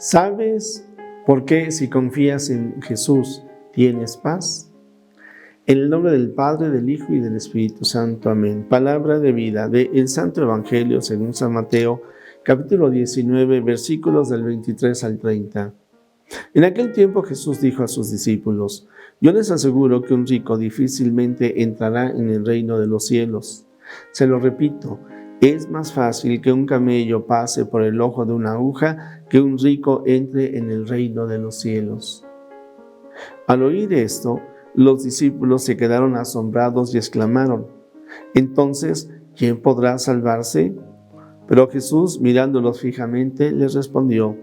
¿Sabes por qué si confías en Jesús tienes paz? En el nombre del Padre, del Hijo y del Espíritu Santo. Amén. Palabra de vida del Santo Evangelio según San Mateo, capítulo 19, versículos del 23 al 30. En aquel tiempo Jesús dijo a sus discípulos: Yo les aseguro que un rico difícilmente entrará en el reino de los cielos. Se lo repito, es más fácil que un camello pase por el ojo de una aguja que un rico entre en el reino de los cielos. Al oír esto, los discípulos se quedaron asombrados y exclamaron: Entonces, ¿quién podrá salvarse? Pero Jesús, mirándolos fijamente, les respondió: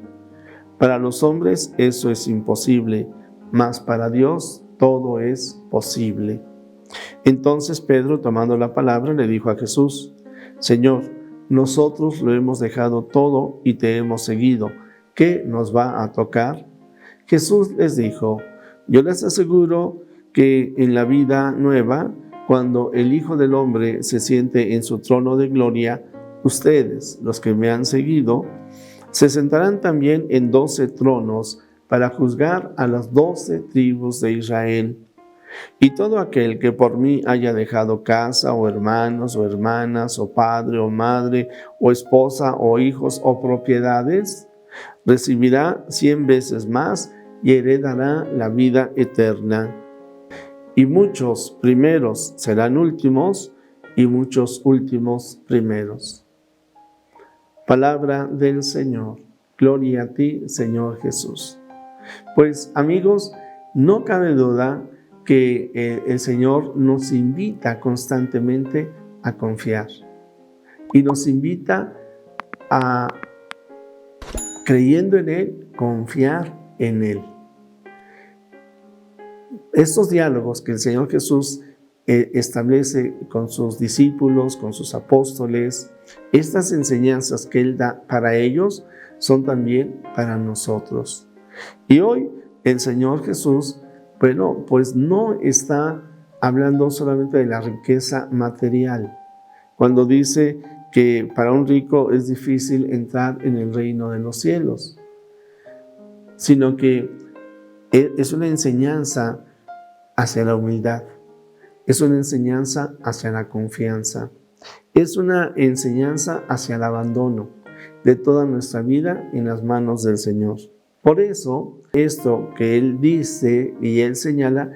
Para los hombres eso es imposible, mas para Dios todo es posible. Entonces Pedro, tomando la palabra, le dijo a Jesús: Señor, nosotros lo hemos dejado todo y te hemos seguido. ¿Qué nos va a tocar? Jesús les dijo: Yo les aseguro que en la vida nueva, cuando el Hijo del Hombre se siente en su trono de gloria, ustedes, los que me han seguido, se sentarán también en 12 tronos para juzgar a las 12 tribus de Israel. Y todo aquel que por mí haya dejado casa, o hermanos, o hermanas, o padre, o madre, o esposa, o hijos, o propiedades, recibirá 100 veces más y heredará la vida eterna. Y muchos primeros serán últimos, y muchos últimos primeros. Palabra del Señor. Gloria a ti, Señor Jesús. Pues, amigos, no cabe duda que el Señor nos invita constantemente a confiar y nos invita a, creyendo en Él, confiar en Él. Estos diálogos que el Señor Jesús establece con sus discípulos, con sus apóstoles, estas enseñanzas que Él da para ellos son también para nosotros. Y hoy el Señor Jesús, pues no está hablando solamente de la riqueza material, cuando dice que para un rico es difícil entrar en el reino de los cielos, sino que es una enseñanza hacia la humildad, es una enseñanza hacia la confianza, es una enseñanza hacia el abandono de toda nuestra vida en las manos del Señor. Por eso, esto que Él dice y Él señala,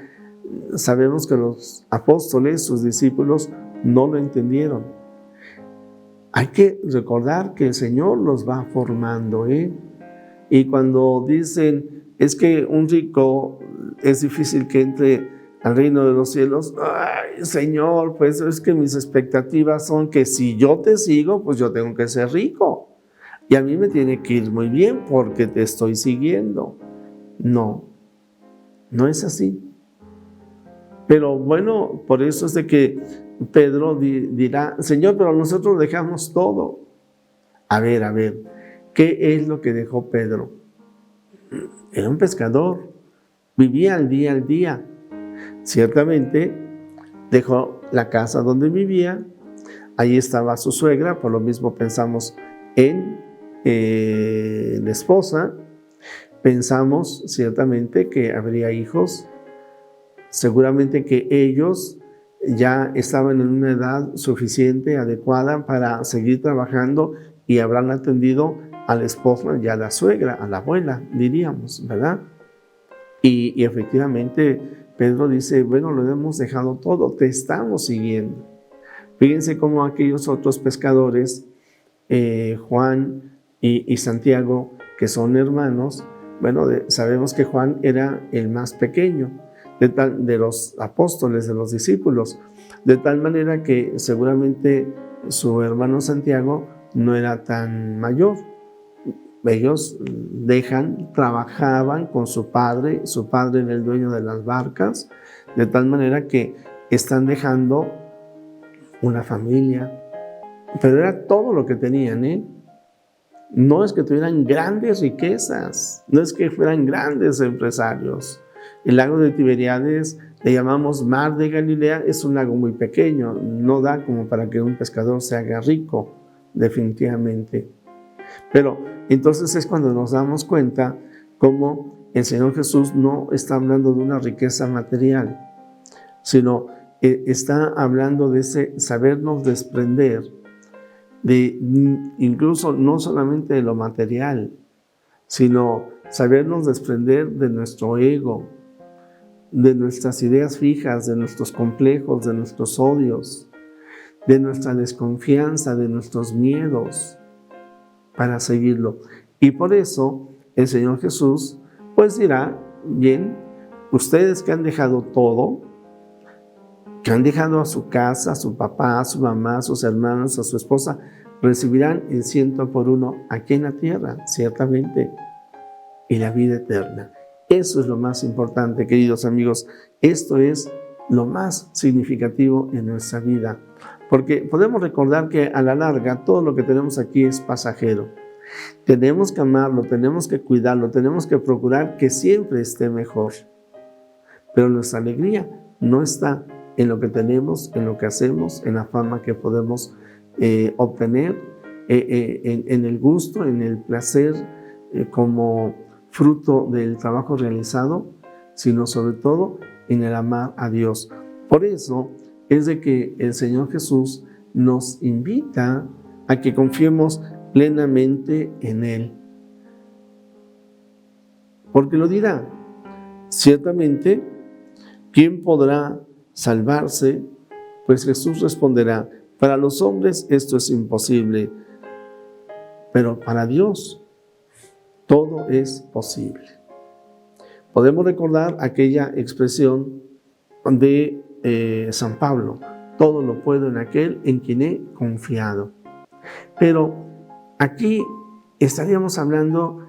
sabemos que los apóstoles, sus discípulos, no lo entendieron. Hay que recordar que el Señor los va formando, Y cuando dicen, es que un rico es difícil que entre al reino de los cielos, ay, Señor, pues es que mis expectativas son que si yo te sigo, pues yo tengo que ser rico. Y a mí me tiene que ir muy bien porque te estoy siguiendo. No es así. Pero bueno, por eso es de que Pedro dirá: Señor, pero nosotros dejamos todo. A ver, ¿qué es lo que dejó Pedro? Era un pescador, vivía al día. Ciertamente dejó la casa donde vivía, ahí estaba su suegra, por lo mismo pensamos en la esposa, pensamos ciertamente que habría hijos, seguramente que ellos ya estaban en una edad suficiente, adecuada para seguir trabajando y habrán atendido a la esposa y a la suegra, a la abuela, diríamos, ¿verdad? Y efectivamente Pedro dice: bueno, lo hemos dejado todo, te estamos siguiendo. Fíjense cómo aquellos otros pescadores, Juan y Santiago, que son hermanos, sabemos que Juan era el más pequeño de los apóstoles, de los discípulos, de tal manera que seguramente su hermano Santiago no era tan mayor. Ellos trabajaban con su padre era el dueño de las barcas, de tal manera que están dejando una familia, pero era todo lo que tenían, No es que tuvieran grandes riquezas, no es que fueran grandes empresarios. El lago de Tiberíades le llamamos Mar de Galilea, es un lago muy pequeño, no da como para que un pescador se haga rico, definitivamente. Pero entonces es cuando nos damos cuenta cómo el Señor Jesús no está hablando de una riqueza material, sino está hablando de ese sabernos desprender de incluso no solamente de lo material, sino sabernos desprender de nuestro ego, de nuestras ideas fijas, de nuestros complejos, de nuestros odios, de nuestra desconfianza, de nuestros miedos, para seguirlo. Y por eso el Señor Jesús pues dirá, bien, ustedes que han dejado todo, que han dejado a su casa, a su papá, a su mamá, a sus hermanos, a su esposa, recibirán el 100 por 1 aquí en la tierra, ciertamente, y la vida eterna. Eso es lo más importante, queridos amigos. Esto es lo más significativo en nuestra vida, porque podemos recordar que a la larga todo lo que tenemos aquí es pasajero. Tenemos que amarlo, tenemos que cuidarlo, tenemos que procurar que siempre esté mejor. Pero nuestra alegría no está en lo que tenemos, en lo que hacemos, en la fama que podemos obtener, en el gusto, en el placer como fruto del trabajo realizado, sino sobre todo en el amar a Dios. Por eso es de que el Señor Jesús nos invita a que confiemos plenamente en Él. Porque lo dirá, ciertamente, ¿quién podrá salvarse? Pues Jesús responderá, para los hombres esto es imposible, pero para Dios todo es posible. Podemos recordar aquella expresión de San Pablo, todo lo puedo en aquel en quien he confiado. Pero aquí estaríamos hablando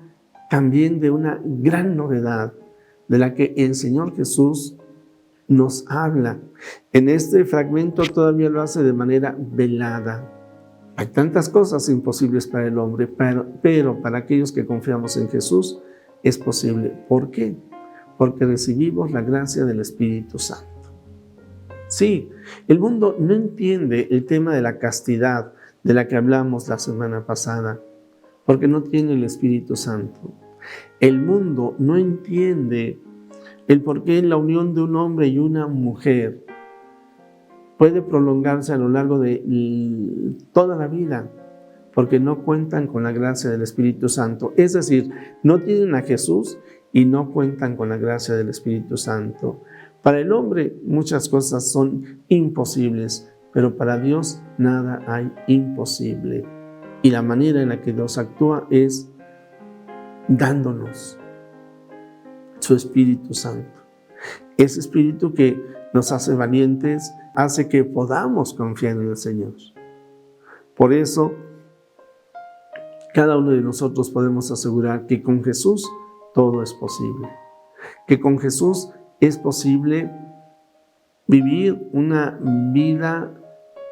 también de una gran novedad de la que el Señor Jesús nos habla. En este fragmento todavía lo hace de manera velada. Hay tantas cosas imposibles para el hombre, pero para aquellos que confiamos en Jesús es posible. ¿Por qué? Porque recibimos la gracia del Espíritu Santo. Sí, el mundo no entiende el tema de la castidad de la que hablamos la semana pasada, porque no tiene el Espíritu Santo. El mundo no entiende el por qué la unión de un hombre y una mujer puede prolongarse a lo largo de toda la vida, porque no cuentan con la gracia del Espíritu Santo. Es decir, no tienen a Jesús y no cuentan con la gracia del Espíritu Santo. Para el hombre muchas cosas son imposibles, pero para Dios nada hay imposible. Y la manera en la que Dios actúa es dándonos su Espíritu Santo. Ese Espíritu que nos hace valientes, hace que podamos confiar en el Señor. Por eso, cada uno de nosotros podemos asegurar que con Jesús todo es posible. Que con Jesús es posible vivir una vida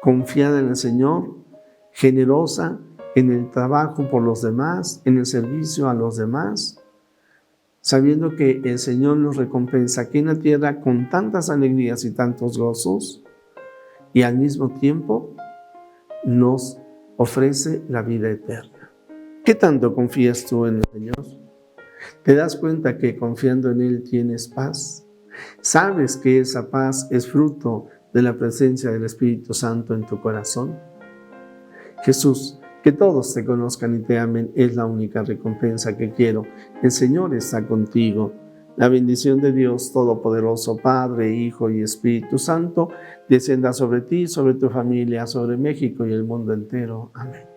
confiada en el Señor, generosa en el trabajo por los demás, en el servicio a los demás, sabiendo que el Señor nos recompensa aquí en la tierra con tantas alegrías y tantos gozos, y al mismo tiempo nos ofrece la vida eterna. ¿Qué tanto confías tú en el Señor? ¿Te das cuenta que confiando en Él tienes paz? ¿Sabes que esa paz es fruto de la presencia del Espíritu Santo en tu corazón? Jesús, que todos te conozcan y te amen es la única recompensa que quiero. El Señor está contigo. La bendición de Dios Todopoderoso, Padre, Hijo y Espíritu Santo, descienda sobre ti, sobre tu familia, sobre México y el mundo entero. Amén.